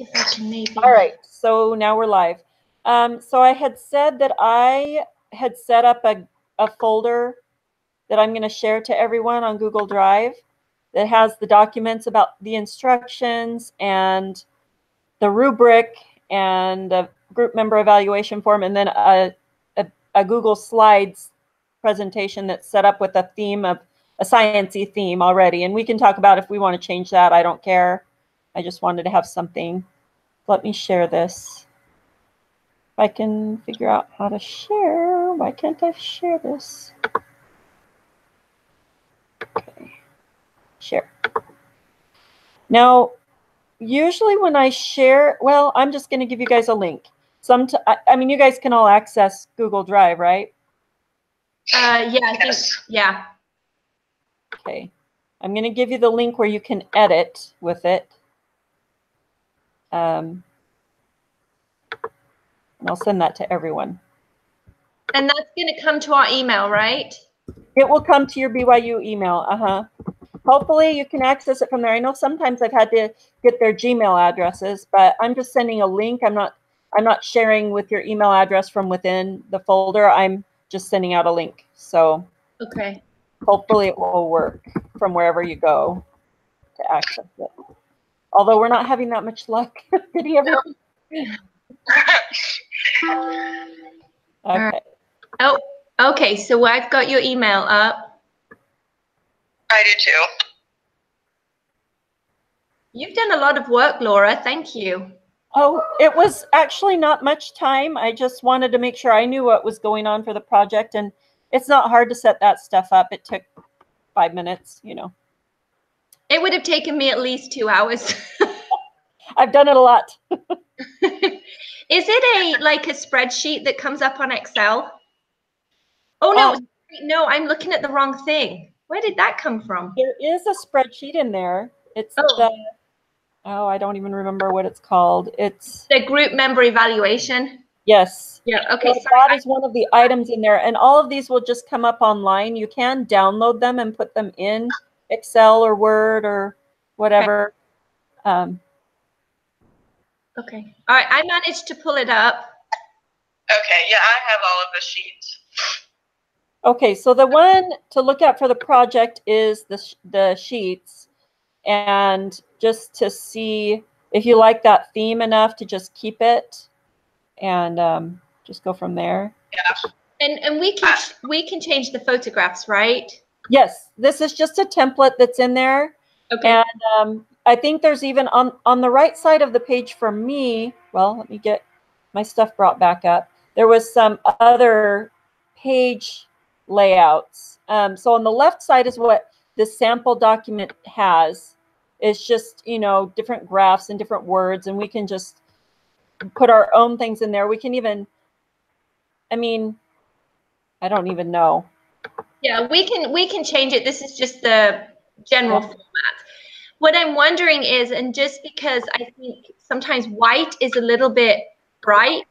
if I can maybe. All right, so now we're live. So I had said that I had set up a folder that I'm going to share to everyone on Google Drive that has the documents about the instructions and the rubric and the group member evaluation form, and then a Google Slides presentation that's set up with a theme of a sciencey theme already. And we can talk about if we want to change that. I don't care. I just wanted to have something. Let me share this. If I can figure out how to share, why can't I share this? Okay, share. Now, usually when I share, well, I'm just going to give you guys a link. I mean, you guys can all access Google Drive, right? Yeah, I think, yeah. Okay. I'm going to give you the link where you can edit with it. And I'll send that to everyone. And that's going to come to our email, right? It will come to your BYU email. Hopefully you can access it from there. I know sometimes I've had to get their Gmail addresses, but I'm just sending a link. I'm not sharing with your email address from within the folder. I'm just sending out a link. So okay. Hopefully it will work from wherever you go to access it. Although we're not having that much luck. Did he ever? Okay. Oh, okay. So I've got your email up. I do too. You've done a lot of work, Laura. Thank you. Oh, it was actually not much time. I just wanted to make sure I knew what was going on for the project, and it's not hard to set that stuff up. It took 5 minutes, you know. It would have taken me at least 2 hours. I've done it a lot. Is it like a spreadsheet that comes up on Excel? Oh, no, no, I'm looking at the wrong thing. Where did that come from? There is a spreadsheet in there. It's I don't even remember what it's called. It's the group member evaluation. Yes. Yeah, okay. So that is one of the items in there. And all of these will just come up online. You can download them and put them in Excel or Word or whatever. Okay. Okay. All right. I managed to pull it up. Okay. Yeah, I have all of the sheets. Okay. So the one to look at for the project is the sheets. And just to see if you like that theme enough to just keep it and just go from there. Yeah. And we can change the photographs, right? Yes, this is just a template that's in there. Okay. And I think there's even on the right side of the page for me, well, let me get my stuff brought back up. There was some other page layouts. So on the left side is what the sample document has. It's just, you know, different graphs and different words, and we can just put our own things in there. We can even, I mean, I don't even know. Yeah, we can change it. This is just the general format. What I'm wondering is, and just because I think sometimes white is a little bit bright,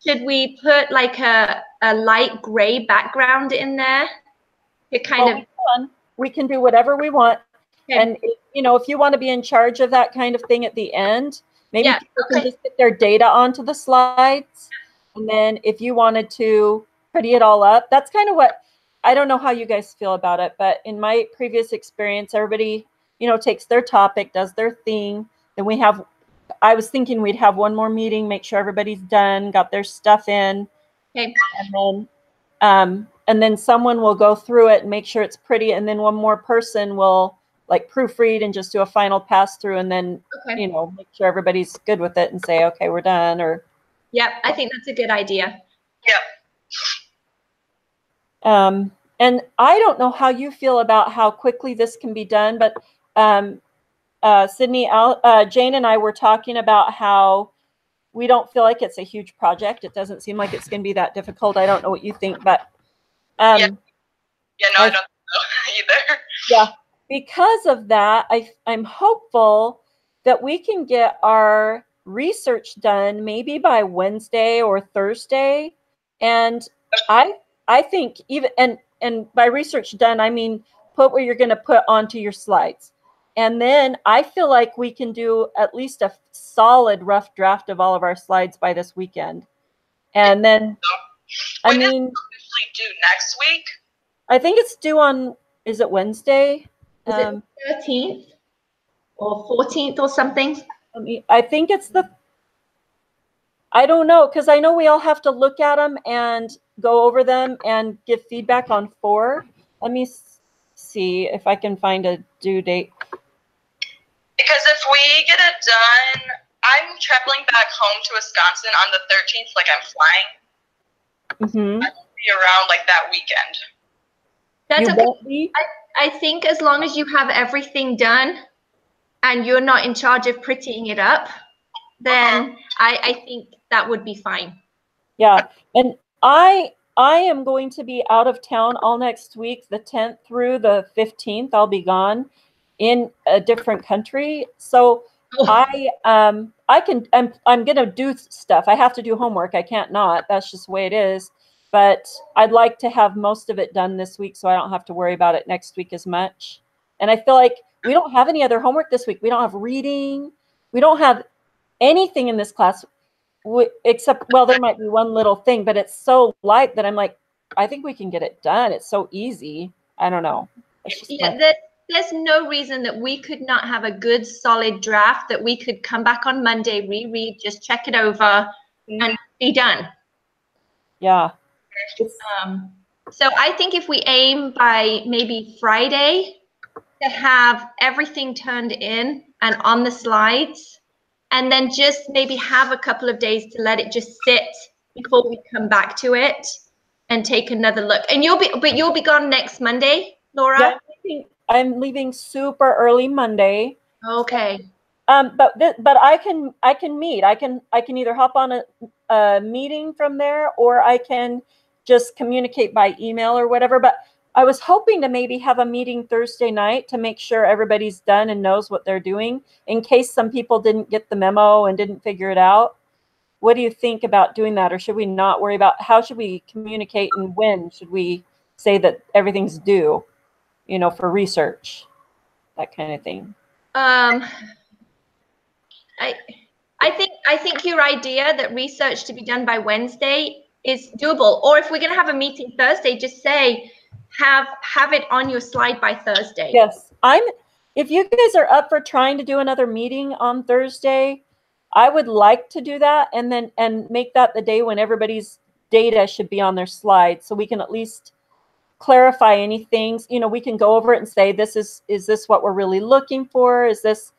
should we put like a light gray background in there? It kind of. We can do whatever we want. Okay. And you know, if you want to be in charge of that kind of thing at the end, maybe people can just put their data onto the slides. And then if you wanted to pretty it all up, that's kind of what, I don't know how you guys feel about it, but in my previous experience, everybody, you know, takes their topic, does their thing. Then I was thinking we'd have one more meeting, make sure everybody's done, got their stuff in. Okay. And then someone will go through it and make sure it's pretty. And then one more person will like proofread and just do a final pass through, and then, you know, make sure everybody's good with it and say, okay, we're done. Or yep, I think that's a good idea. Yep. And I don't know how you feel about how quickly this can be done, but Sydney, Jane and I were talking about how we don't feel like it's a huge project. It doesn't seem like it's going to be that difficult. I don't know what you think, but no, I don't know either. Yeah, because of that, I'm hopeful that we can get our research done maybe by Wednesday or Thursday. And I think even and by research done, I mean put what you're going to put onto your slides. And then I feel like we can do at least a solid rough draft of all of our slides by this weekend. And then, I mean, usually due next week? I think it's due on, is it Wednesday? Is it 13th or 14th or something? I think it's I don't know, because I know we all have to look at them and go over them and give feedback on 4. Let me see if I can find a due date. Because if we get it done, I'm traveling back home to Wisconsin on the 13th, like I'm flying. Mm-hmm. I won't be around like that weekend. That's You okay. won't be? I think as long as you have everything done and you're not in charge of prettying it up, then I think that would be fine. Yeah, and I am going to be out of town all next week, the 10th through the 15th. I'll be gone in a different country. So I'm gonna do stuff. I have to do homework. I can't not. That's just the way it is. But I'd like to have most of it done this week so I don't have to worry about it next week as much. And I feel like we don't have any other homework this week. We don't have reading. We don't have anything in this class except, well, there might be one little thing, but it's so light that I'm like, I think we can get it done. It's so easy. I don't know. Yeah, there's no reason that we could not have a good solid draft that we could come back on Monday, reread, just check it over and be done. Yeah. So I think if we aim by maybe Friday to have everything turned in and on the slides, and then just maybe have a couple of days to let it just sit before we come back to it and take another look. And you'll be gone next Monday, Laura? Yeah, I'm leaving super early Monday. Okay. But I can meet. I can either hop on a meeting from there, or I can just communicate by email or whatever. But I was hoping to maybe have a meeting Thursday night to make sure everybody's done and knows what they're doing, in case some people didn't get the memo and didn't figure it out. What do you think about doing that? Or should we not worry about, how should we communicate, and when should we say that everything's due, for research, that kind of thing? I think your idea that research to be done by Wednesday is doable. Or if we're going to have a meeting Thursday, just say have it on your slide by Thursday. Yes, if you guys are up for trying to do another meeting on Thursday, I would like to do that, and make that the day when everybody's data should be on their slide, so we can at least clarify any things. We can go over it and say, is this what we're really looking for? Is this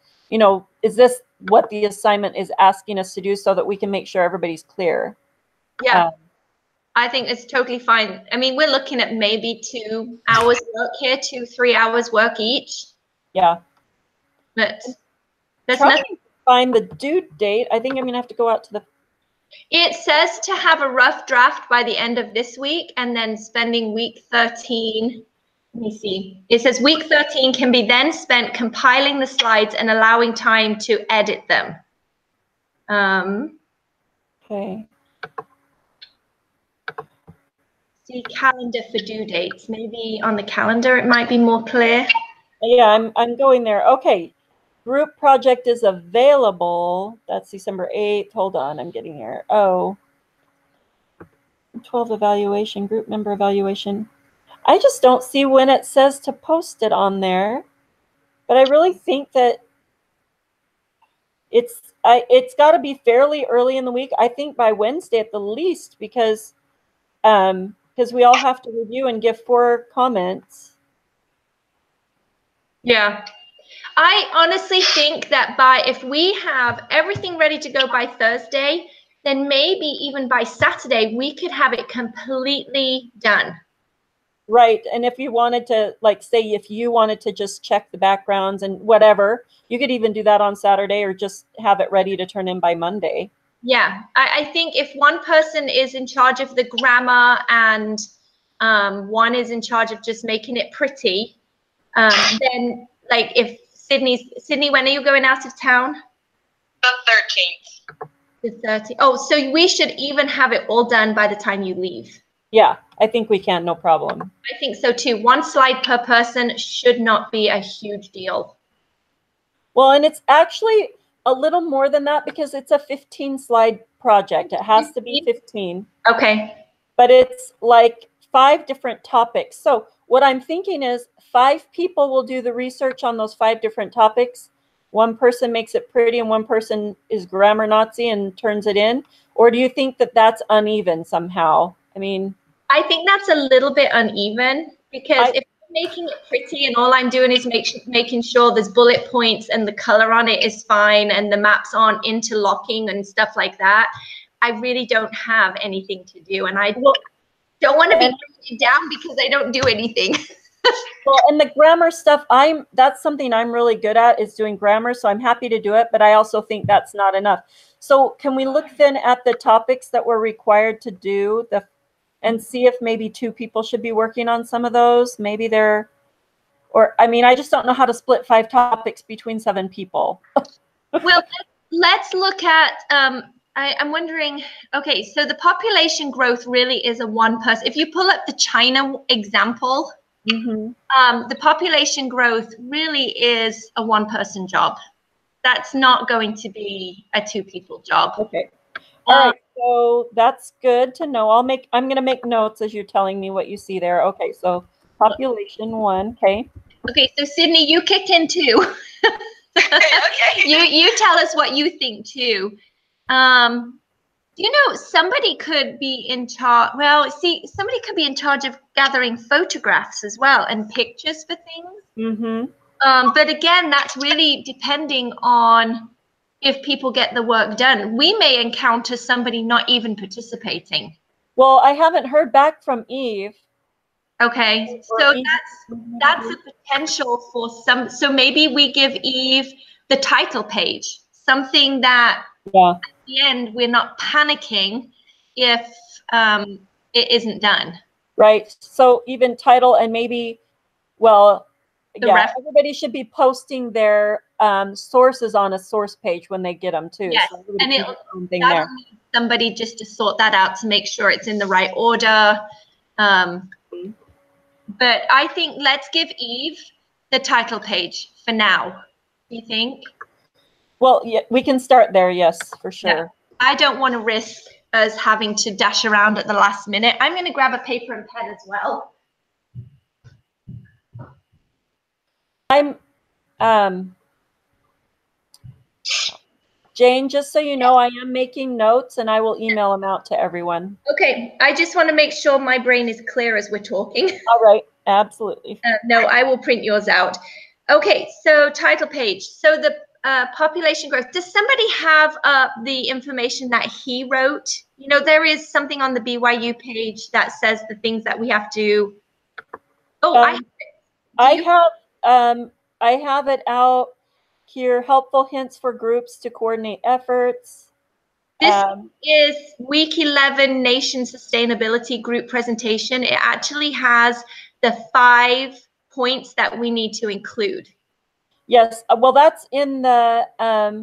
what the assignment is asking us to do, so that we can make sure everybody's clear? Yeah. I think it's totally fine. I mean, we're looking at maybe 2 hours work here, 2-3 hours work each. Yeah. But there's trying nothing. to find the due date. I think I'm going to have to go out to the... It says to have a rough draft by the end of this week, and then spending week 13. Let me see. It says week 13 can be then spent compiling the slides and allowing time to edit them. Okay. See calendar for due dates. Maybe on the calendar it might be more clear. Yeah, I'm going there. Okay. Group project is available. That's December 8th. Hold on, I'm getting here. 12 evaluation, group member evaluation. I just don't see when it says to post it on there. But I really think that it's got to be fairly early in the week. I think by Wednesday at the least, because we all have to review and give 4 comments. Yeah. I honestly think that if we have everything ready to go by Thursday, then maybe even by Saturday, we could have it completely done. Right. And if you wanted to, if you wanted to just check the backgrounds and whatever, you could even do that on Saturday, or just have it ready to turn in by Monday. Yeah. I think if one person is in charge of the grammar and one is in charge of just making it pretty, then if Sydney, when are you going out of town? The 13th. The 30th. Oh, so we should even have it all done by the time you leave. Yeah, I think we can, no problem. I think so too. 1 slide per person should not be a huge deal. Well, and it's actually a little more than that because it's a 15 slide project. It has to be 15. Okay. But it's like 5 different topics. So what I'm thinking is 5 people will do the research on those 5 different topics. One person makes it pretty and one person is grammar Nazi and turns it in. Or do you think that that's uneven somehow? I mean, I think that's a little bit uneven because if I'm making it pretty and all I'm doing is making sure there's bullet points and the color on it is fine and the maps aren't interlocking and stuff like that, I really don't have anything to do. And I don't want to be put down because I don't do anything. Well, and the grammar stuff, that's something I'm really good at, is doing grammar, so I'm happy to do it, but I also think that's not enough. So can we look then at the topics that we're required to do and see if maybe 2 people should be working on some of those? Maybe I mean, I just don't know how to split 5 topics between 7 people. Well, let's look at, I'm wondering, okay, so the population growth really is a one person. If you pull up the China example, the population growth really is a one person job. That's not going to be a 2 people job. Okay. All right. So that's good to know. I'm going to make notes as you're telling me what you see there. Okay. So population 1. Okay. Okay. So Sydney, you kicked in too. Okay. You tell us what you think too. You know, somebody could be in charge. Well, see, somebody could be in charge of gathering photographs as well and pictures for things. But again, that's really depending on if people get the work done. We may encounter somebody not even participating. Well, I haven't heard back from Eve. Okay, so that's a potential for some. So maybe we give Eve the title page, something that at the end we're not panicking if it isn't done. Right. So even title and maybe, well, everybody should be posting their sources on a source page when they get them too. Yes, so and that'll need somebody just to sort that out to make sure it's in the right order. But I think let's give Eve the title page for now. You think? Well, yeah, we can start there. Yes, for sure. Yeah. I don't want to risk us having to dash around at the last minute. I'm going to grab a paper and pen as well. Jane, just so you know, I am making notes and I will email them out to everyone. Okay, I just want to make sure my brain is clear as we're talking. All right, absolutely. No, I will print yours out. Okay, so title page. So the population growth. Does somebody have the information that he wrote? You know, there is something on the BYU page that says the things that we have to. Oh, I have it out here. Helpful hints for groups to coordinate efforts. This is week 11 Nation Sustainability Group presentation. It actually has the 5 points that we need to include. Yes, well, that's in the that's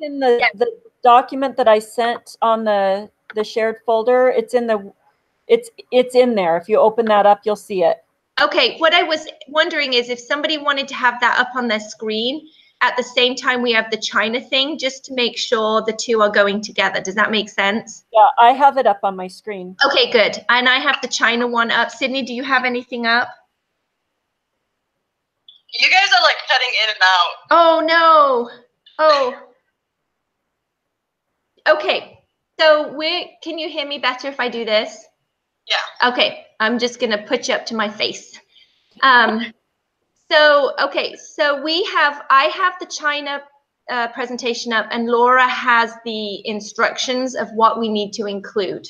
in the document that I sent on the shared folder. It's in there. If you open that up, you'll see it. Okay, what I was wondering is if somebody wanted to have that up on their screen at the same time we have the China thing, just to make sure the 2 are going together. Does that make sense? Yeah, I have it up on my screen. Okay, good. And I have the China one up. Sydney, do you have anything up? You guys are like cutting in and out. Oh, no. Oh. Okay, so can you hear me better if I do this? Yeah. Okay, I'm just going to put you up to my face. So I have the China presentation up and Laura has the instructions of what we need to include.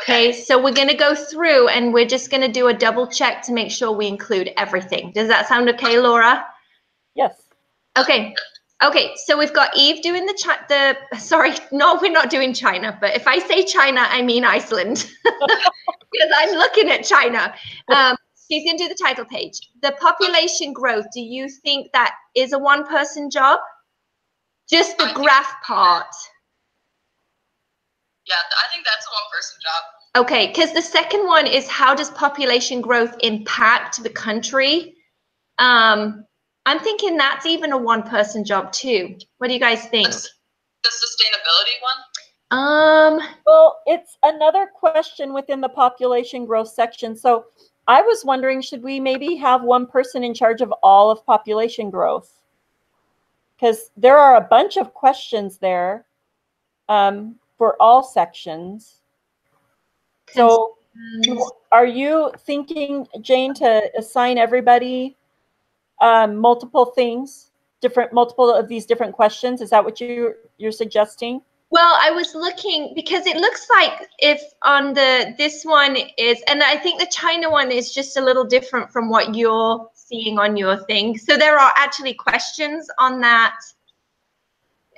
Okay, so we're going to go through and we're just going to do a double check to make sure we include everything. Does that sound okay, Laura? Yes. Okay. Okay, so we've got Eve doing sorry, no, we're not doing China, but if I say China, I mean Iceland, because I'm looking at China. She's going to do the title page. The population growth, do you think that is a one-person job? Just the graph part. Yeah, I think that's a one-person job. Okay, because the second one is how does population growth impact the country? I'm thinking that's even a one-person job too. What do you guys think? The sustainability one? Well, it's another question within the population growth section. So I was wondering, should we maybe have one person in charge of all of population growth? Because there are a bunch of questions there for all sections. So are you thinking, Jane, to assign everybody multiple things, multiple of these different questions? Is that what you're suggesting? Well, I was looking because it looks like if on this one is, and I think the China one is just a little different from what you're seeing on your thing. So there are actually questions on that.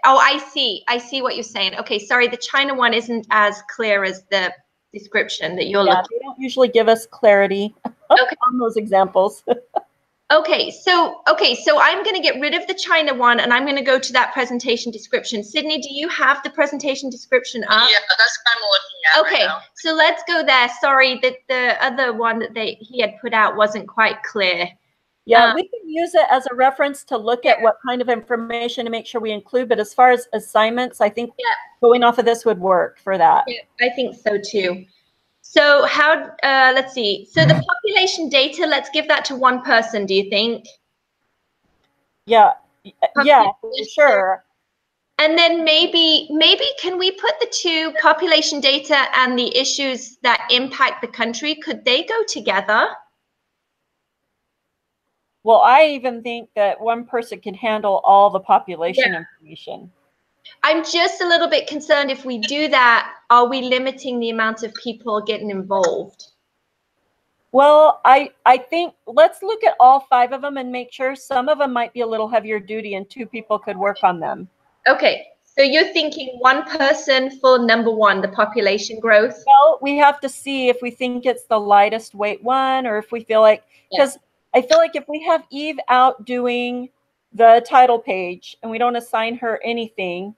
Oh, I see what you're saying. Okay, sorry, the China one isn't as clear as the description that you're looking. They don't usually give us clarity on those examples. Okay, so I'm going to get rid of the China one, and I'm going to go to that presentation description. Sydney, do you have the presentation description up? Yeah, that's what I'm looking at. Okay, right now. so let's go there. Sorry that the other one that he had put out wasn't quite clear. Yeah, we can use it as a reference to look at what kind of information to make sure we include. But as far as assignments, I think going off of this would work for that. Yeah, I think so too. So how, let's see. So the population data, let's give that to one person, do you think? Yeah, sure. And then maybe can we put the two, population data and the issues that impact the country, could they go together? Well, I even think that one person can handle all the population information. I'm just a little bit concerned if we do that, are we limiting the amount of people getting involved? Well, I think let's look at all 5 of them and make sure some of them might be a little heavier duty and 2 people could work on them. Okay, so you're thinking one person for number 1, the population growth? Well, we have to see if we think it's the lightest weight one or if we feel like, because I feel like if we have Eve out doing the title page and we don't assign her anything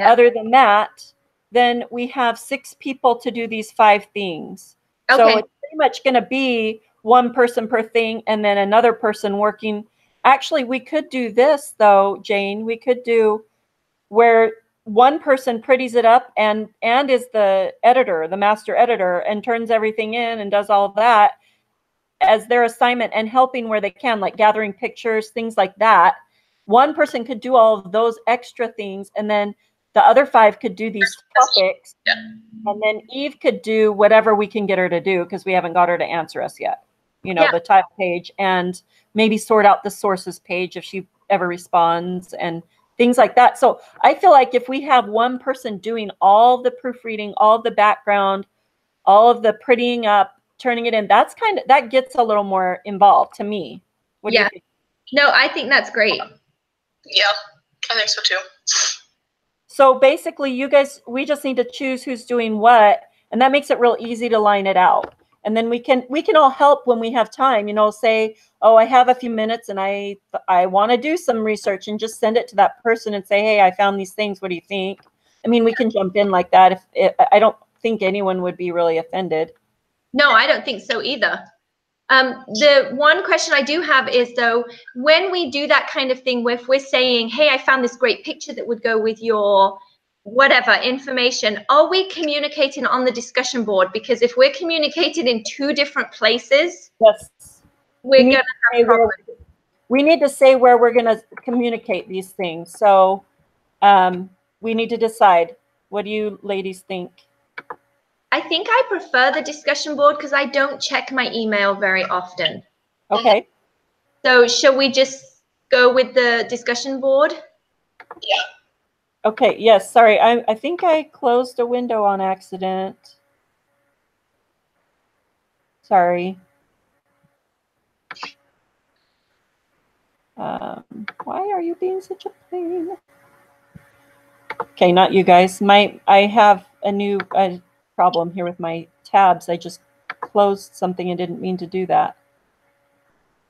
other than that, then we have 6 people to do these 5 things. Okay. So it's pretty much going to be one person per thing and then another person working. Actually, we could do this though, Jane. We could do where one person pretties it up and is the editor, the master editor, and turns everything in and does all that as their assignment and helping where they can, like gathering pictures, things like that. One person could do all of those extra things, and then the other 5 could do these topics, and then Eve could do whatever we can get her to do because we haven't got her to answer us yet. You know, the title page, and maybe sort out the sources page if she ever responds and things like that. So I feel like if we have one person doing all the proofreading, all the background, all of the prettying up, turning it in, that gets a little more involved to me. What do you think? No, I think that's great. Yeah, I think so too. So basically you guys, we just need to choose who's doing what, and that makes it real easy to line it out. And then we can all help when we have time, you know, say, oh, I have a few minutes and I want to do some research, and just send it to that person and say, hey, I found these things. What do you think? I mean, we can jump in like that. I don't think anyone would be really offended. No, I don't think so either. The one question I do have is, though, when we do that kind of thing, if we're saying, hey, I found this great picture that would go with your whatever information, are we communicating on the discussion board? Because if we're communicating in 2 different places, we're going to have problems. We need to say where we're going to communicate these things. So we need to decide. What do you ladies think? I think I prefer the discussion board because I don't check my email very often. Okay. So shall we just go with the discussion board? Yeah. Okay, yes, sorry. I think I closed a window on accident. Sorry. Why are you being such a pain? Okay, not you guys. I have a new problem here with my tabs. I just closed something and didn't mean to do that.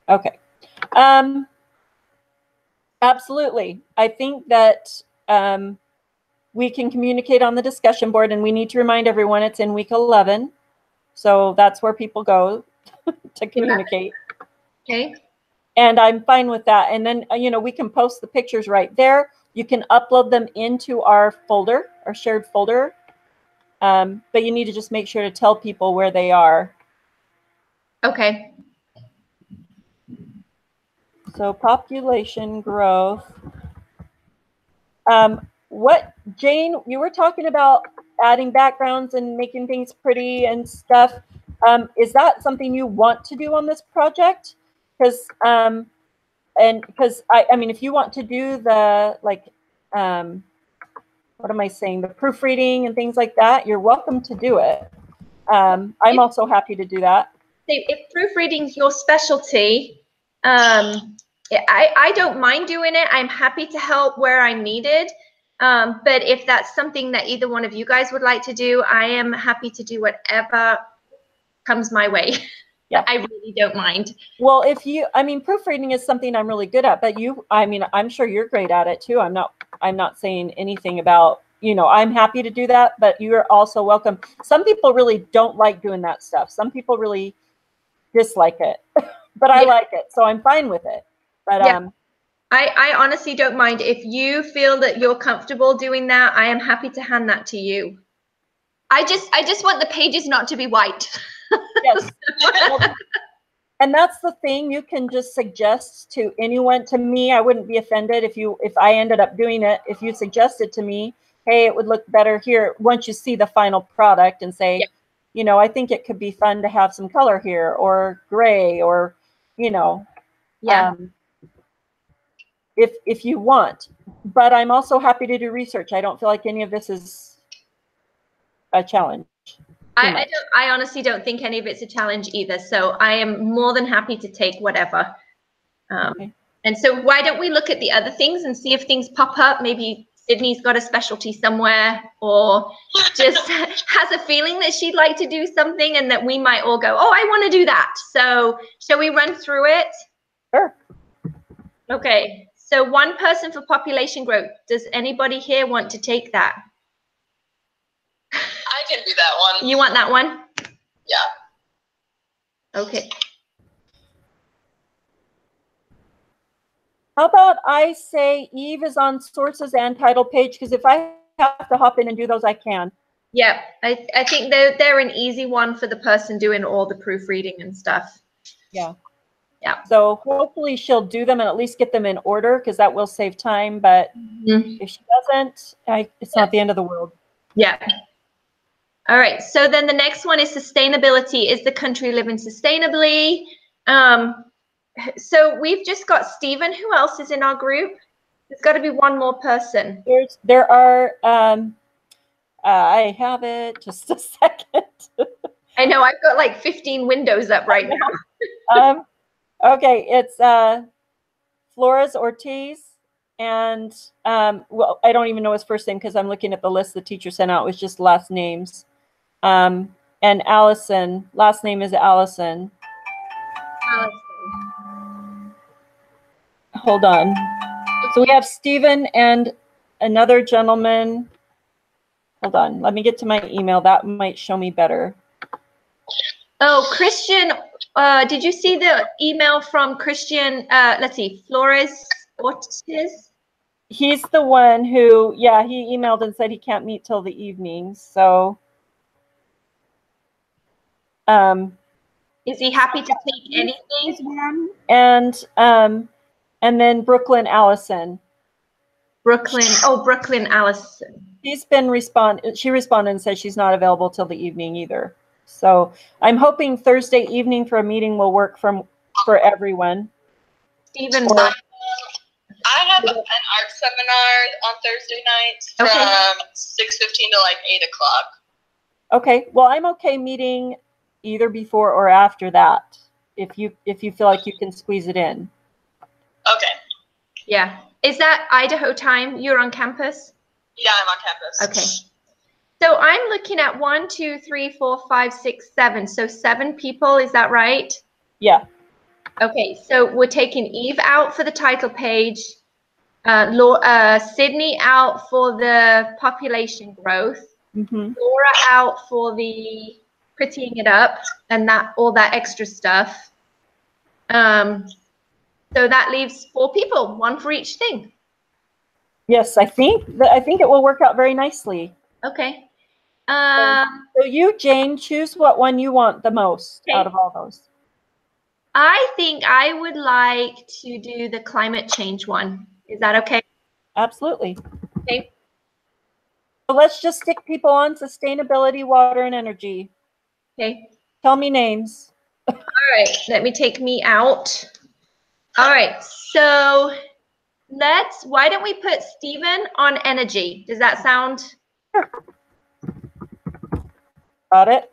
Okay. Absolutely. I think that we can communicate on the discussion board, and we need to remind everyone it's in week 11. So that's where people go to communicate. Okay. And I'm fine with that. And then, you know, we can post the pictures right there. You can upload them into our folder, our shared folder. But you need to just make sure to tell people where they are. Okay. So population growth. What, Jane, you were talking about adding backgrounds and making things pretty and stuff. Is that something you want to do on this project? Because I mean, if you want to do the, like, what am I saying? The proofreading and things like that, you're welcome to do it. I'm also happy to do that. If proofreading's your specialty, I don't mind doing it. I'm happy to help where I'm needed. But if that's something that either one of you guys would like to do, I am happy to do whatever comes my way. Yeah. I really don't mind. Well, I mean, proofreading is something I'm really good at, but I mean, I'm sure you're great at it too. I'm not saying anything about, you know, I'm happy to do that, but you're also welcome. Some people really don't like doing that stuff. Some people really dislike it, but I like it, so I'm fine with it. But yeah. I honestly don't mind. If you feel that you're comfortable doing that, I am happy to hand that to you. I just want the pages not to be white. Yes. And that's the thing, you can just suggest to anyone. To me, I wouldn't be offended if I ended up doing it. If you suggested to me, hey, it would look better here, once you see the final product and say, yeah, you know, I think it could be fun to have some color here, or gray, or, you know, yeah. If you want. But I'm also happy to do research. I don't feel like any of this is a challenge. I honestly don't think any of it's a challenge either. So I am more than happy to take whatever. Okay. And so why don't we look at the other things and see if things pop up? Maybe Sydney's got a specialty somewhere, or just has a feeling that she'd like to do something, and that we might all go, oh, I want to do that. So shall we run through it? Sure. Okay. So one person for population growth. Does anybody here want to take that? I can do that one. You want that one? Yeah. Okay. How about I say Eve is on sources and title page, because if I have to hop in and do those, I can. Yeah, I think they're an easy one for the person doing all the proofreading and stuff. Yeah. Yeah. So hopefully she'll do them and at least get them in order, because that will save time. But if she doesn't, it's not the end of the world. Yeah. All right. So then the next one is sustainability. Is the country living sustainably? So we've just got Stephen. Who else is in our group? There's got to be one more person. There are. I have it. Just a second. I know. I've got like 15 windows up right now. Okay, it's Flores Ortiz, and well, I don't even know his first name because I'm looking at the list the teacher sent out. It was just last names. And Allison, last name is Allison. Hold on. So we have Stephen and another gentleman. Hold on, let me get to my email. That might show me better. Oh, Christian, did you see the email from Christian, let's see, Flores Ortiz? He's the one who, yeah, he emailed and said he can't meet till the evening, so. Is he happy to take anything? And then Brooklyn Allison. Brooklyn Allison. She responded and said she's not available till the evening either. So I'm hoping Thursday evening for a meeting will work for everyone. Stephen, I have an art seminar on Thursday nights from 6:15 to like 8 o'clock. Okay, well, I'm okay meeting either before or after that, if you feel like you can squeeze it in. Okay. Yeah. Is that Idaho time? You're on campus? Yeah, I'm on campus. Okay. So I'm looking at 1, 2, 3, 4, 5, 6, 7. So 7 people, is that right? Yeah. Okay, so we're taking Eve out for the title page, Sydney out for the population growth, Laura out for the prettying it up and all that extra stuff. So that leaves 4 people, 1 for each thing. Yes, I think it will work out very nicely. Okay. So you, Jane, choose what one you want the most out of all those. I think I would like to do the climate change one. Is that okay? Absolutely. Okay. So let's just stick people on sustainability, water, and energy. Okay. Tell me names. All right. Let me take me out. All right. So why don't we put Stephen on energy? Does that sound? Sure. Got it.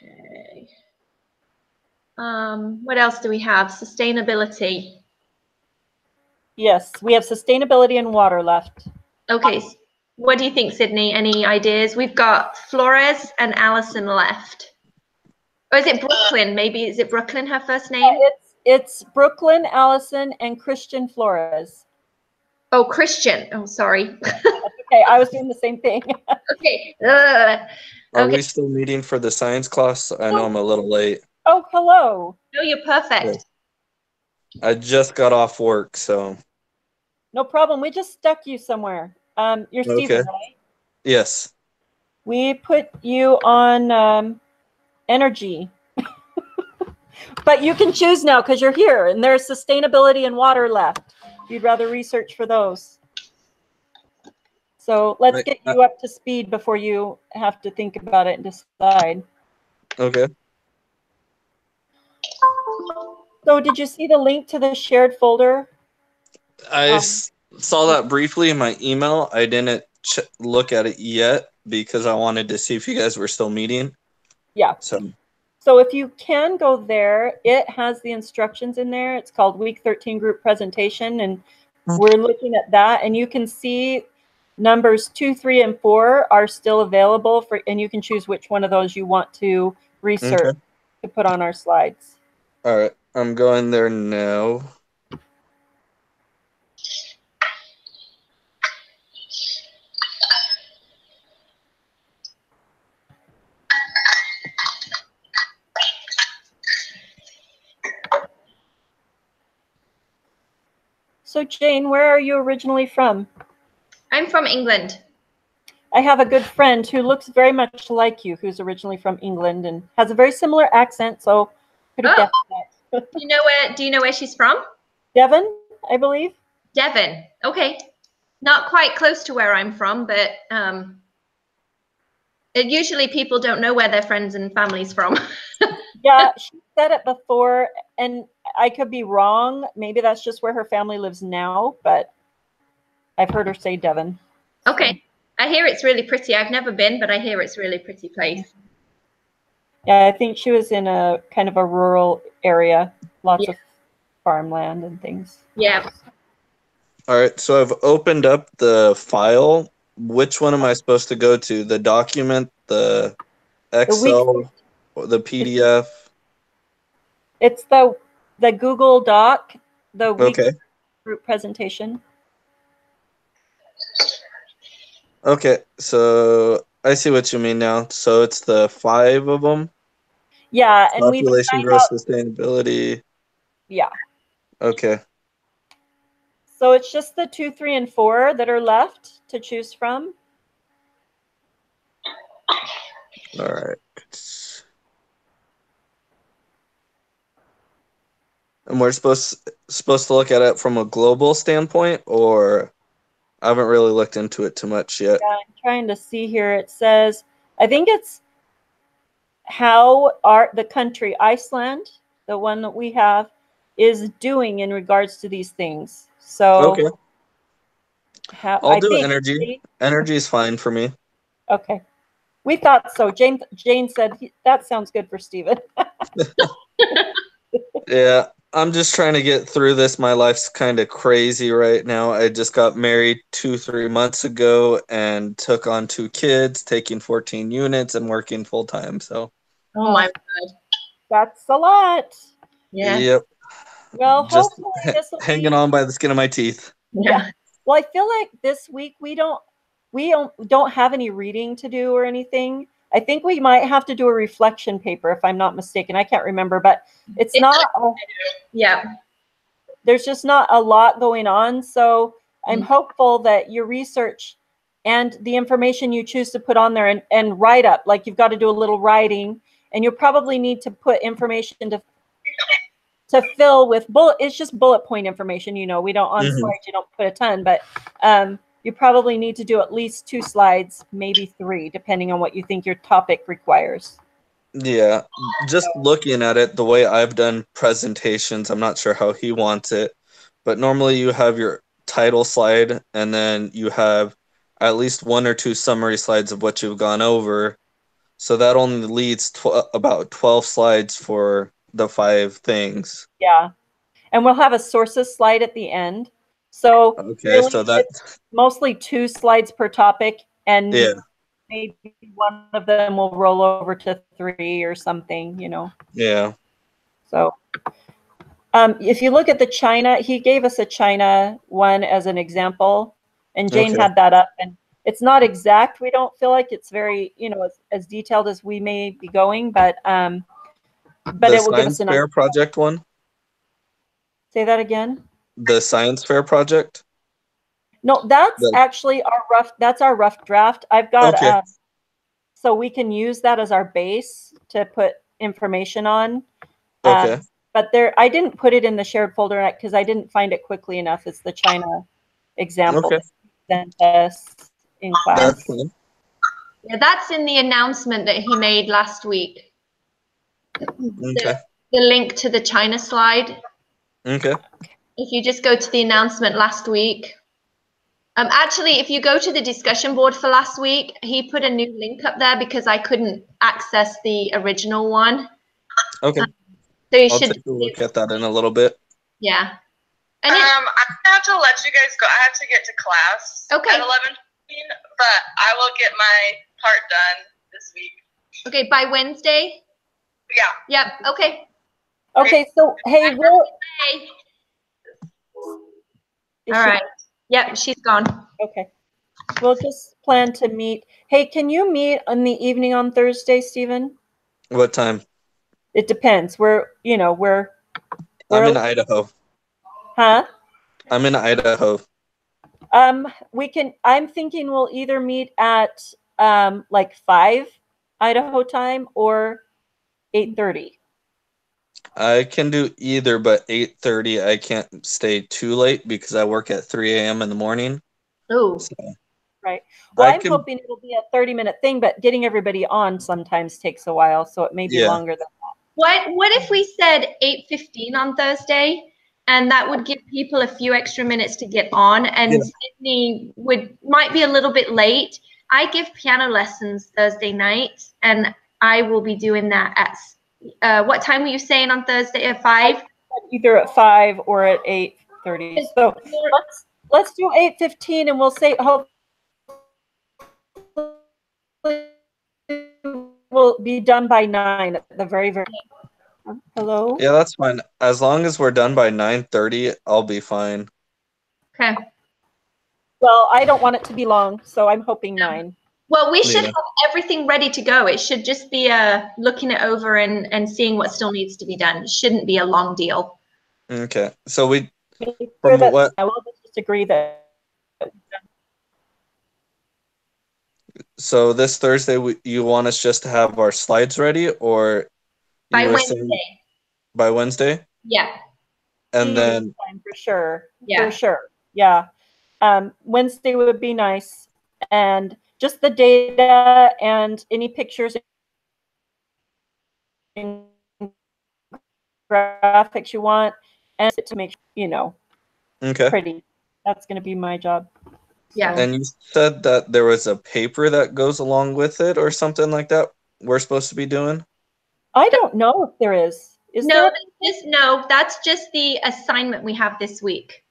Okay. What else do we have? Sustainability. Yes, we have sustainability and water left. Okay. What do you think, Sydney? Any ideas? We've got Flores and Allison left. Or is it Brooklyn? Maybe is it Brooklyn, her first name? It's Brooklyn, Allison, and Christian Flores. Oh, Christian. Oh, sorry. Okay, I was doing the same thing. Okay. Are we still meeting for the science class? I know I'm a little late. Oh, hello. No, you're perfect. I just got off work, so. No problem. We just stuck you somewhere. You're Stephen, right? Yes. We put you on energy. But you can choose now because you're here, and there's sustainability and water left. You'd rather research for those. So let's get you up to speed before you have to think about it and decide. Okay. So did you see the link to the shared folder? I saw that briefly in my email. I didn't look at it yet because I wanted to see if you guys were still meeting. Yeah. So if you can go there, it has the instructions in there. It's called Week 13 Group Presentation, and we're looking at that. And you can see numbers 2, 3, and 4 are still available for, and you can choose which one of those you want to research to put on our slides. All right, I'm going there now. So Jane, where are you originally from? I'm from England. I have a good friend who looks very much like you, who's originally from England and has a very similar accent, so could have guessed that. Do you know where she's from? Devon, I believe. Devon. Okay. Not quite close to where I'm from, but usually people don't know where their friends and family's from. Yeah, she said it before, and I could be wrong. Maybe that's just where her family lives now, but I've heard her say Devon. Okay. I hear it's really pretty. I've never been, but I hear it's a really pretty place. Yeah, I think she was in a kind of a rural area, lots of farmland and things. Yeah. All right, so I've opened up the file. Which one am I supposed to go to? The document, the Excel, or the PDF? It's the Google Doc, the week group presentation. Okay, so I see what you mean now. So it's the 5 of them? Yeah, and we population growth, sustainability. Yeah. Okay. So it's just the 2, 3, and 4 that are left to choose from. All right. And we're supposed to look at it from a global standpoint, or I haven't really looked into it too much yet. Yeah, I'm trying to see here. It says, I think it's how the country, Iceland, the one that we have, is doing in regards to these things. So I'll do energy. Energy is fine for me. Okay. We thought so. Jane said that sounds good for Stephen. Yeah, I'm just trying to get through this. My life's kind of crazy right now. I just got married 2-3 months ago and took on 2 kids, taking 14 units and working full time. So. Oh my God. That's a lot. Yeah. Yep. Well, just hopefully this will hanging on by the skin of my teeth. Yeah. Well, I feel like this week we don't have any reading to do or anything. I think we might have to do a reflection paper if I'm not mistaken. I can't remember, but it's not. Yeah. There's just not a lot going on. So I'm hopeful that your research and the information you choose to put on there and write up, like you've got to do a little writing, and you'll probably need to put information to fill with it's just bullet point information. You know, we don't on slides, you don't put a ton, but you probably need to do at least 2 slides, maybe 3, depending on what you think your topic requires. Yeah, just looking at it, the way I've done presentations, I'm not sure how he wants it, but normally you have your title slide and then you have at least 1 or 2 summary slides of what you've gone over. So that only leads about 12 slides for the 5 things. Yeah. And we'll have a sources slide at the end. So Okay, really so that it's mostly 2 slides per topic, and yeah. maybe one of them will roll over to 3 or something, you know. Yeah. So if you look at the China, he gave us a China one as an example, and Jane had that up, and it's not exact. We don't feel like it's very, you know, as detailed as we may be going, but The it will give us science an fair idea. project one? Say that again? The science fair project? No, that's actually our rough draft. I've got so we can use that as our base to put information on. Okay. But I didn't put it in the shared folder because I didn't find it quickly enough. It's the China example that sent us in class. That's fine. Yeah, that's in the announcement that he made last week. Okay. The link to the China slide. Okay. If you just go to the announcement last week. Actually, if you go to the discussion board for last week, he put a new link up there because I couldn't access the original one. Okay. So you I'll should take a look at that in a little bit. Yeah. And I have to let you guys go. I have to get to class at 11:15, but I will get my part done this week. Okay, by Wednesday? Yeah. Yep. Okay. Okay, so hey, all right. Yep, she's gone. Okay. We'll just plan to meet. Hey, can you meet in the evening on Thursday, Stephen? What time? It depends. We're I'm in Idaho. Huh? I'm in Idaho. I'm thinking we'll either meet at like 5 Idaho time or 8:30. I can do either, but 8:30 I can't stay too late because I work at 3 a.m. in the morning. Oh. So right. Well, I'm hoping it'll be a 30-minute thing, but getting everybody on sometimes takes a while, so it may be longer than that. What if we said 8:15 on Thursday, and that would give people a few extra minutes to get on, and Sydney might be a little bit late. I give piano lessons Thursday night, and I will be doing that at what time were you saying on Thursday? At 5? Either at 5 or at 8:30. So let's do 8:15, and we'll say hopefully we'll be done by 9 at the very. Hello? Yeah, that's fine. As long as we're done by 9:30, I'll be fine. Okay. Well, I don't want it to be long, so I'm hoping 9. Well, we should have everything ready to go. It should just be looking it over and seeing what still needs to be done. It shouldn't be a long deal. Okay. So I will just agree that. So this Thursday, you want us just to have our slides ready, or by Wednesday? By Wednesday? Yeah. And then for sure. Yeah. For sure. Yeah. Wednesday would be nice, and just the data and any pictures and graphics you want, and to make pretty. That's going to be my job. Yeah. And you said that there was a paper that goes along with it or something like that we're supposed to be doing? I don't know if there is. No, that's just the assignment we have this week.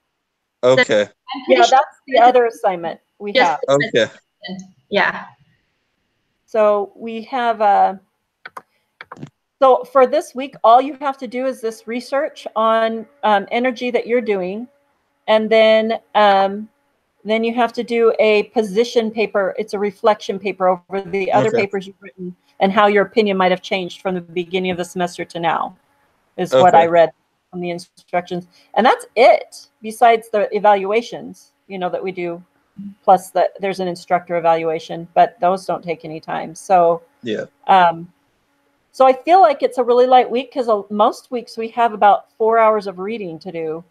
Okay. So that's the other assignment we have. Okay. Yeah. So we have so for this week, all you have to do is this research on energy that you're doing, and then Then you have to do a position paper. It's a reflection paper over the other papers you've written and how your opinion might have changed from the beginning of the semester to now, is what I read from the instructions. And that's it, besides the evaluations, you know, that we do, plus that there's an instructor evaluation, but those don't take any time. So, so I feel like it's a really light week because most weeks we have about 4 hours of reading to do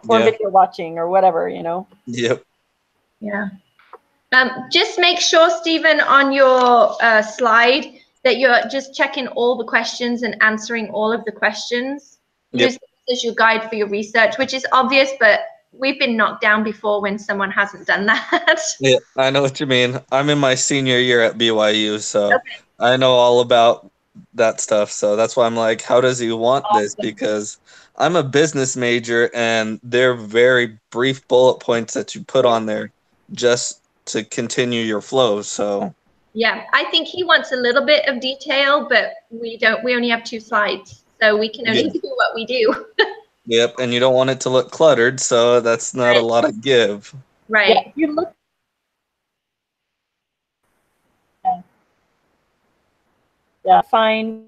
or video watching or whatever, you know. Yep. Yeah. Just make sure, Stephen, on your slide that you're just checking all the questions and answering all of the questions. Use this as your guide for your research, which is obvious, but we've been knocked down before when someone hasn't done that. Yeah, I know what you mean. I'm in my senior year at BYU, so I know all about that stuff. So that's why I'm like, how does he want this? Because I'm a business major, and they're very brief bullet points that you put on there just to continue your flow. So yeah, I think he wants a little bit of detail, but we don't. We only have 2 slides, so we can only do what we do. Yep, and you don't want it to look cluttered, so that's not a lot of give. Right. Yeah, you look. Yeah, fine.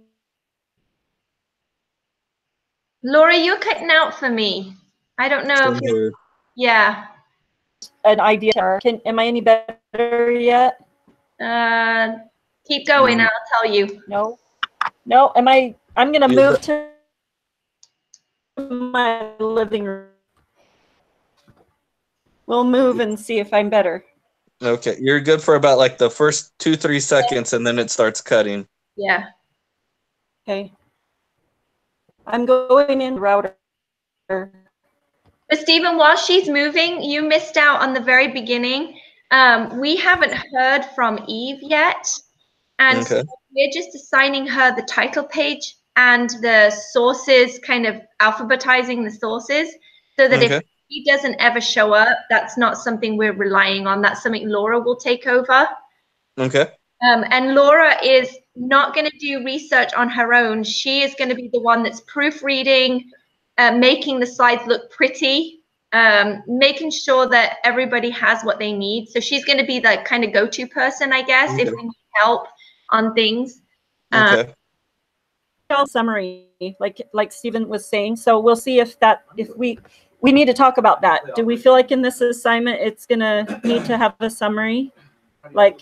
Laura, you're cutting out for me. I don't know if you're. Yeah. An idea. Am I any better yet? Keep going. I'll tell you. No. No. I'm gonna move to my living room. We'll move and see if I'm better. Okay, you're good for about like the first 2-3 seconds, and then it starts cutting. Yeah. Okay. I'm going in router. But Stephen, while she's moving, you missed out on the very beginning. We haven't heard from Eve yet. And so we're just assigning her the title page and the sources, kind of alphabetizing the sources, so that if he doesn't ever show up, that's not something we're relying on. That's something Laura will take over. Okay. And Laura is not going to do research on her own. She is going to be the one that's proofreading, making the slides look pretty, making sure that everybody has what they need. So she's going to be the kind of go-to person, I guess, if we need help on things. Summary, like Stephen was saying. So we'll see if we need to talk about that. Do we feel like in this assignment it's going to need to have a summary? Like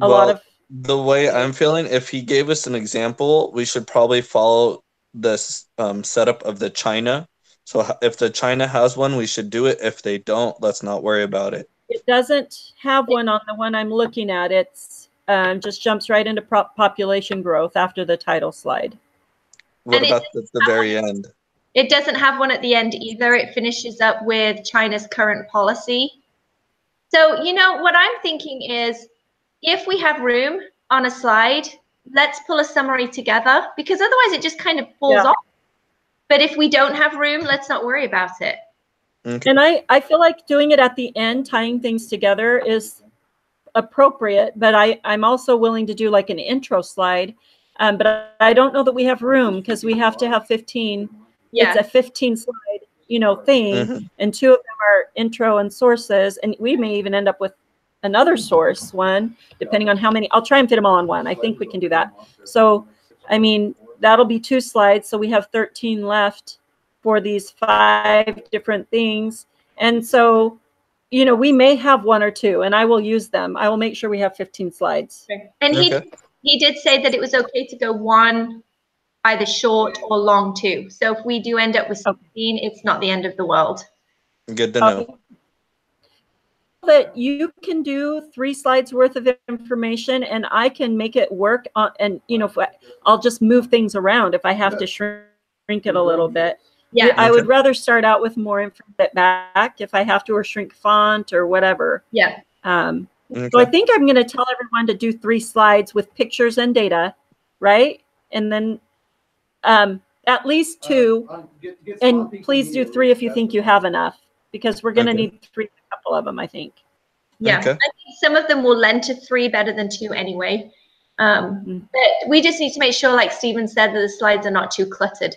a lot of the way I'm feeling, if he gave us an example, we should probably follow this setup of the China. So if the China has one, we should do it. If they don't, let's not worry about it. It doesn't have one on the one I'm looking at. It's just jumps right into population growth after the title slide. What about the very end? It doesn't have one at the end either. It finishes up with China's current policy. So, you know, what I'm thinking is, if we have room on a slide, let's pull a summary together, because otherwise it just kind of falls off. But if we don't have room, let's not worry about it. And I feel like doing it at the end, tying things together, is appropriate, but I'm also willing to do like an intro slide. But I don't know that we have room, because we have to have 15. It's a 15 slide, you know, thing. And 2 of them are intro and sources. And we may even end up with another source one, depending on how many. I'll try and fit them all on one. I think we can do that. So, I mean, that'll be 2 slides. So we have 13 left for these 5 different things. And so, you know, we may have 1 or 2, and I will use them. I will make sure we have 15 slides. And he did say that it was okay to go 1 either short or long too. So if we do end up with 16, it's not the end of the world. Good to know. That you can do 3 slides worth of information, and I can make it work on, and you know, I'll just move things around if I have to shrink it a little bit. Yeah, I would rather start out with more information back if I have to, or shrink font or whatever. Yeah. So I think I'm going to tell everyone to do 3 slides with pictures and data, right? And then at least 2, and please do 3 if you think you have enough, because we're going to need 3, a couple of them, I think. Yeah, I think some of them will lend to 3 better than 2 anyway. But we just need to make sure, like Stephen said, that the slides are not too cluttered.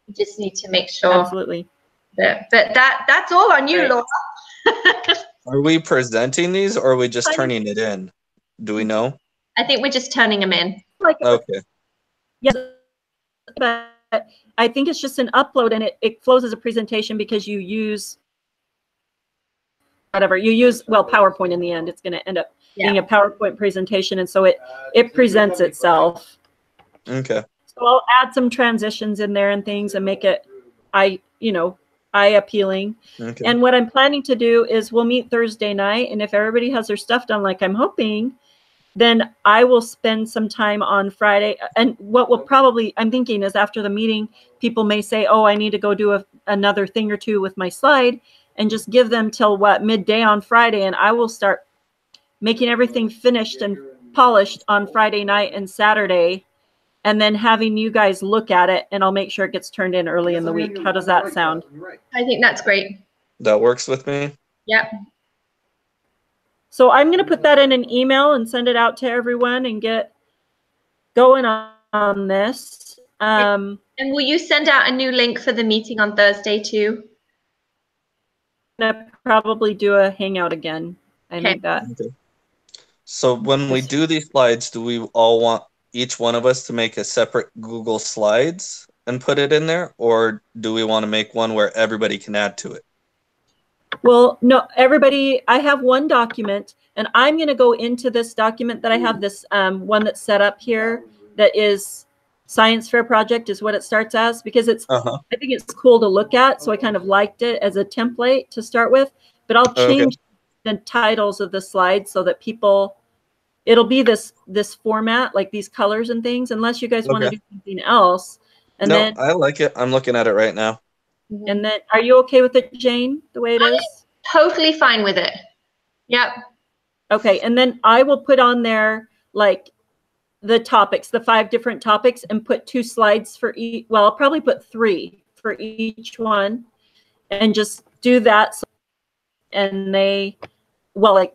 We just need to make sure. Absolutely. But that's all on you, Laura. Are we presenting these or are we just turning it in? Do we know? I think we're just turning them in. Okay. Yes, but I think it's just an upload, and it flows as a presentation because you use whatever you use. Well, PowerPoint in the end, it's going to end up being a PowerPoint presentation, and so it presents itself. Okay. So I'll add some transitions in there and things and make it eye appealing. Okay. And what I'm planning to do is we'll meet Thursday night, and if everybody has their stuff done like I'm hoping, then I will spend some time on Friday. And what will probably, I'm thinking, is after the meeting, people may say, oh, I need to go do another thing or two with my slide, and just give them till midday on Friday, and I will start making everything finished and polished on Friday night and Saturday, and then having you guys look at it, and I'll make sure it gets turned in early in the week. How does that sound? I think that's great. That works with me. Yep. So I'm going to put that in an email and send it out to everyone and get going on this. And will you send out a new link for the meeting on Thursday too? I'm going to probably do a hangout again. I think that. Okay. So when we do these slides, do we all want each one of us to make a separate Google Slides and put it in there? Or do we want to make one where everybody can add to it? Well, no, everybody, I have one document, and I'm going to go into this document that I have, this one that's set up here that is Science Fair Project is what it starts as, because it's, I think it's cool to look at. So I kind of liked it as a template to start with, but I'll change the titles of the slides so that it'll be this format, like these colors and things, unless you guys want to do something else. And no, I like it. I'm looking at it right now. And then, are you okay with it, Jane, the way it is? Totally fine with it. Yep. Okay, and then I will put on there like the topics, the 5 different topics, and put 2 slides for each. Well, I'll probably put 3 for each one, and just do that. And like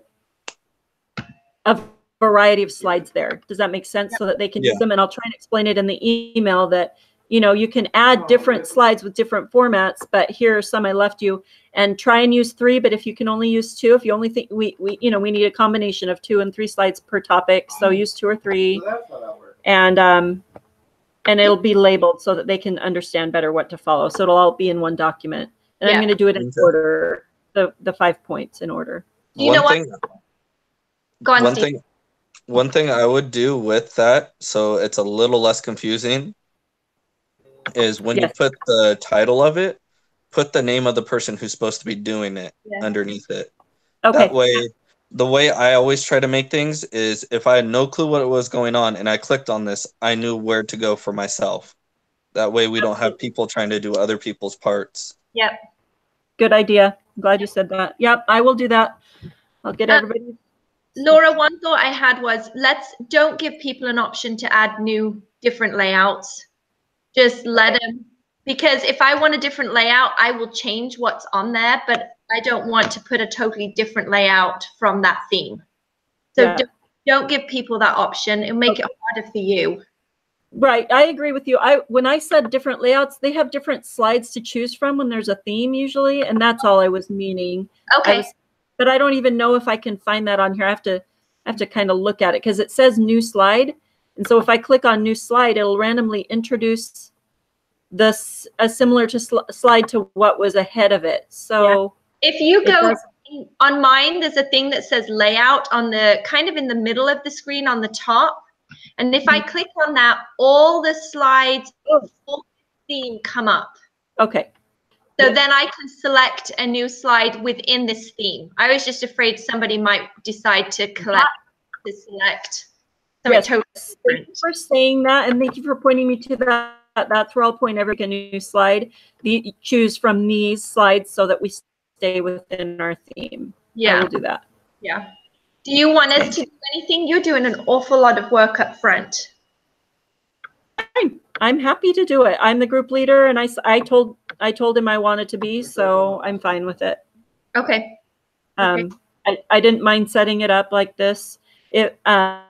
a variety of slides there. Does that make sense? So that they can use them, and I'll try and explain it in the email that, you can add different slides with different formats, but here are some I left you, and try and use 3. But if you can only use 2, if you only think we need a combination of 2 and 3 slides per topic, so use 2 or 3, and it'll be labeled so that they can understand better what to follow. So it'll all be in one document, and I'm going to do it in order, the 5 points in order. You know what? Go on, Steve. One thing I would do with that, so it's a little less confusing, is when you put the title of it, put the name of the person who's supposed to be doing it underneath it. Okay. That way, the way I always try to make things is if I had no clue what was going on and I clicked on this, I knew where to go for myself. That way we don't have people trying to do other people's parts. Yep. Good idea. I'm glad you said that. Yep, I will do that. I'll get everybody. Laura, one thought I had was don't give people an option to add different layouts. Just let them, because if I want a different layout, I will change what's on there, but I don't want to put a totally different layout from that theme. So don't give people that option. It'll make it harder for you. Right. I agree with you. When I said different layouts, they have different slides to choose from when there's a theme usually, and that's all I was meaning. Okay. But I don't even know if I can find that on here. I have to kind of look at it because it says new slide. And so if I click on new slide, it'll randomly introduce this similar to slide to what was ahead of it. So if you go on mine, there's a thing that says layout on the kind of in the middle of the screen on the top. And if I click on that, all the slides for the theme come up. Okay. So then I can select a new slide within this theme. I was just afraid somebody might decide to select. Yes, totally thank you for saying that, and thank you for pointing me to that. That's where I'll point every new slide. Choose from these slides so that we stay within our theme. Yeah, I will do that. Yeah. Do you want us to do anything? You're doing an awful lot of work up front. I'm happy to do it. I'm the group leader, and I told him I wanted to be, so I'm fine with it. Okay. I didn't mind setting it up like this. Add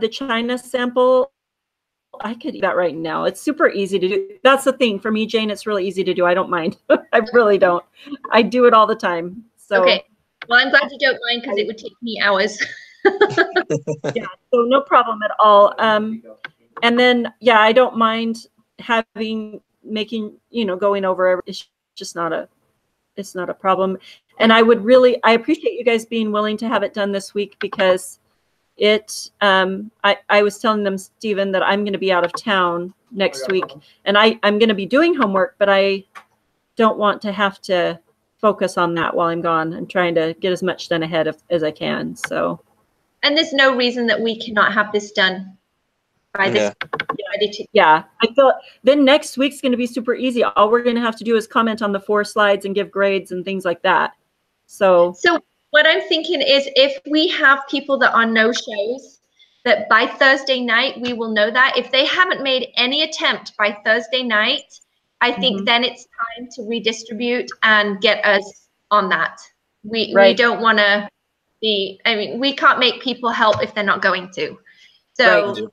the China sample I could do that right now. It's super easy to do. That's the thing for me, Jane. It's really easy to do. I don't mind. I really don't. I do it all the time. So okay. Well, I'm glad you don't mind because it would take me hours. yeah, so no problem at all. And then yeah, I don't mind making going over. It's just not a problem. And I appreciate you guys being willing to have it done this week, because I was telling them, Stephen, that I'm going to be out of town next week, and I'm going to be doing homework, but I don't want to have to focus on that while I'm gone. I'm trying to get as much done ahead as I can. So, and there's no reason that we cannot have this done by this. Yeah, I feel then next week's going to be super easy. All we're going to have to do is comment on the 4 slides and give grades and things like that. So what I'm thinking is, if we have people that are no-shows, that by Thursday night we will know that. If they haven't made any attempt by Thursday night, I think then it's time to redistribute and get us on that. We don't want to be, I mean, we can't make people help if they're not going to. So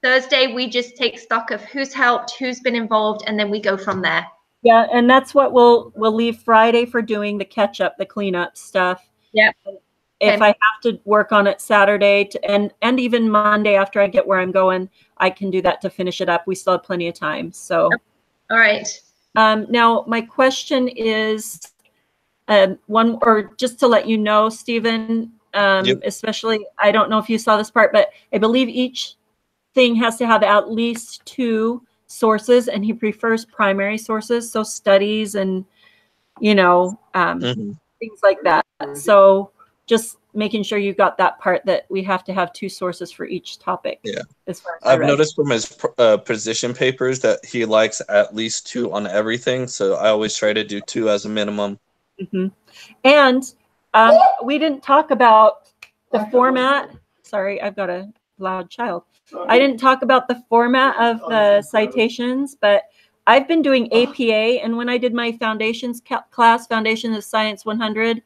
Thursday, we just take stock of who's helped, who's been involved, and then we go from there. Yeah, and that's what we'll leave Friday for doing the catch up, the cleanup stuff. Yeah. If I have to work on it Saturday and even Monday after I get where I'm going, I can do that to finish it up. We still have plenty of time. So, all right. Now my question is, just to let you know, Stephen, especially, I don't know if you saw this part, but I believe each thing has to have at least 2 sources, and he prefers primary sources, so studies and things like that. So just making sure you got that part, that we have to have 2 sources for each topic. Yeah, as far as I've noticed from his position papers that he likes at least 2 on everything, so I always try to do 2 as a minimum. And we didn't talk about the format. Sorry, I've got a loud child. I didn't talk about the format of the citations, but I've been doing APA, and when I did my foundations class, Foundation of Science 100,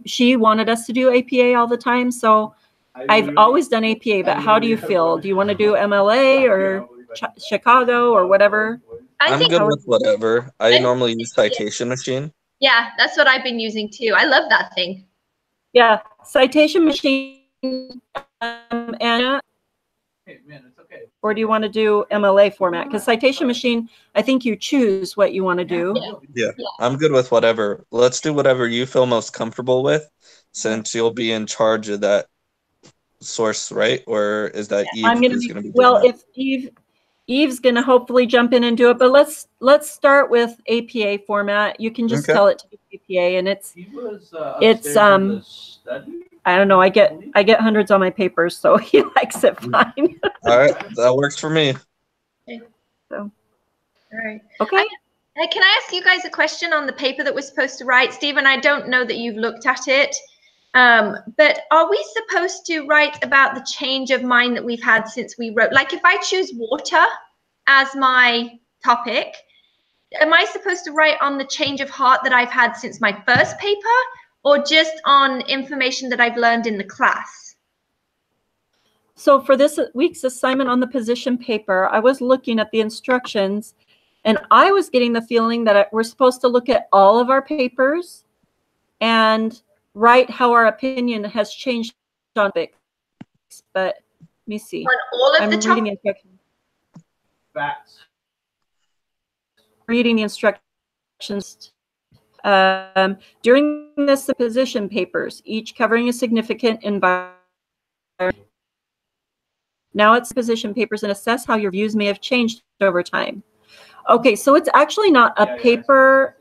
she wanted us to do APA all the time, so I've always done APA. But how do you feel? Do you want to do MLA or Chicago or whatever? I'm good with whatever. I normally use Citation Machine. Yeah, that's what I've been using too. I love that thing. Yeah, Citation Machine. Anna, or do you want to do MLA format? Because Citation Machine, I think you choose what you want to do. Yeah, I'm good with whatever. Let's do whatever you feel most comfortable with, since you'll be in charge of that source, right? Or is that Eve who's going to be doing that? If Eve's going to hopefully jump in and do it, but let's start with APA format. You can just tell it to be APA, and it's I don't know. I get hundreds on my papers, so he likes it fine. All right, that works for me. Okay. So, all right. Okay. Can I ask you guys a question on the paper that we're supposed to write, Stephen? I don't know that you've looked at it, but are we supposed to write about the change of mind that we've had since we wrote? Like, if I choose water as my topic, am I supposed to write on the change of heart that I've had since my first paper, or just on information that I've learned in the class? So for this week's assignment on the position paper, I was looking at the instructions, and I was getting the feeling that we're supposed to look at all of our papers and write how our opinion has changed on topics. But let me see. On all of I'm reading the instructions. Facts. Reading the instructions. During this position papers, each covering a significant environment. Now it's position papers and assess how your views may have changed over time. Okay, so it's actually not a paper.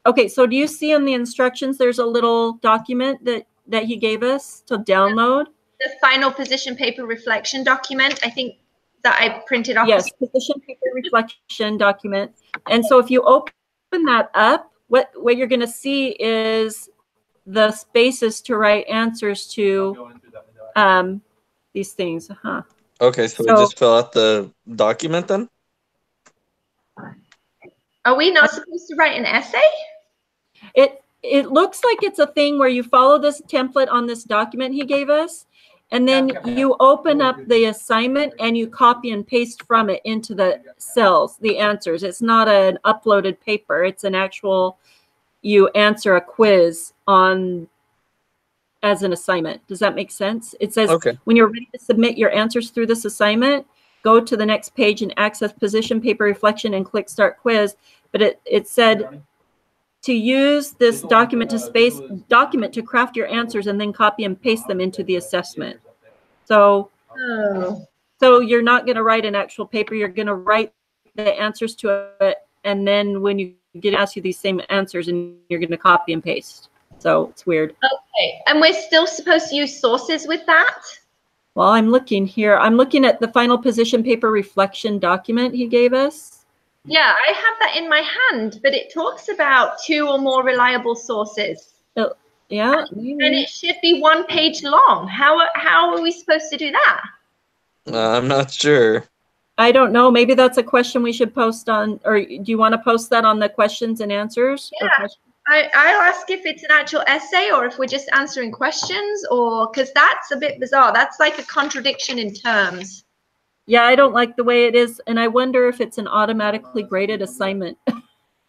Okay, so do you see in the instructions there's a little document that he gave us to download? The final position paper reflection document, I think, that I printed off. Yes, position paper reflection document. And so if you open that up, what you're going to see is the spaces to write answers to these things. Okay, so we just fill out the document then? Are we not supposed to write an essay? It looks like it's a thing where you follow this template on this document he gave us, and then you open up the assignment and you copy and paste from it into the cells, the answers. It's not an uploaded paper. It's an actual, you answer a quiz on as an assignment. Does that make sense? It says when you're ready to submit your answers through this assignment, go to the next page and access position paper reflection and click start quiz. But it said to use this document to craft your answers and then copy and paste them into the assessment. So, so you're not going to write an actual paper. You're going to write the answers to it, and then when you get asked you these same answers, and you're going to copy and paste. So it's weird. Okay, and we're still supposed to use sources with that? Well, I'm looking here. I'm looking at the final position paper reflection document he gave us. Yeah, I have that in my hand, but it talks about 2 or more reliable sources. Yeah. And it should be 1 page long. How are we supposed to do that? I'm not sure. I don't know. Maybe that's a question we should post on, or do you want to post that on the questions and answers? Yeah. I'll ask if it's an actual essay or if we're just answering questions, or because that's a bit bizarre. That's like a contradiction in terms. Yeah, I don't like the way it is, and I wonder if it's an automatically graded assignment.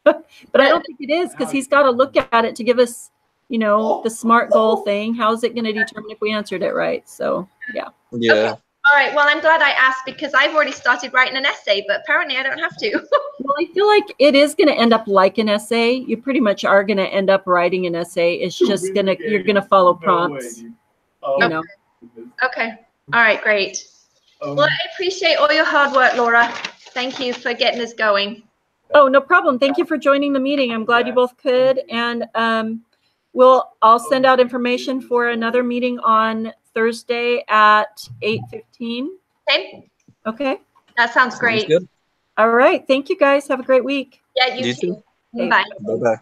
But I don't think it is, because he's got to look at it to give us, you know, the SMART goal thing. How's it going to determine if we answered it right? So, yeah. Yeah. Okay. All right. Well, I'm glad I asked, because I've already started writing an essay, but apparently I don't have to. Well, I feel like it is going to end up like an essay. You pretty much are going to end up writing an essay. It's just you're going to follow prompts. You know. Okay. All right. Great. Well, I appreciate all your hard work, Laura. Thank you for getting us going. Oh, no problem. Thank you for joining the meeting. I'm glad you both could. And I'll send out information for another meeting on Thursday at 8:15. Okay. Okay. That sounds great. Good. All right. Thank you, guys. Have a great week. Yeah, you too. Okay. Bye. Bye-bye.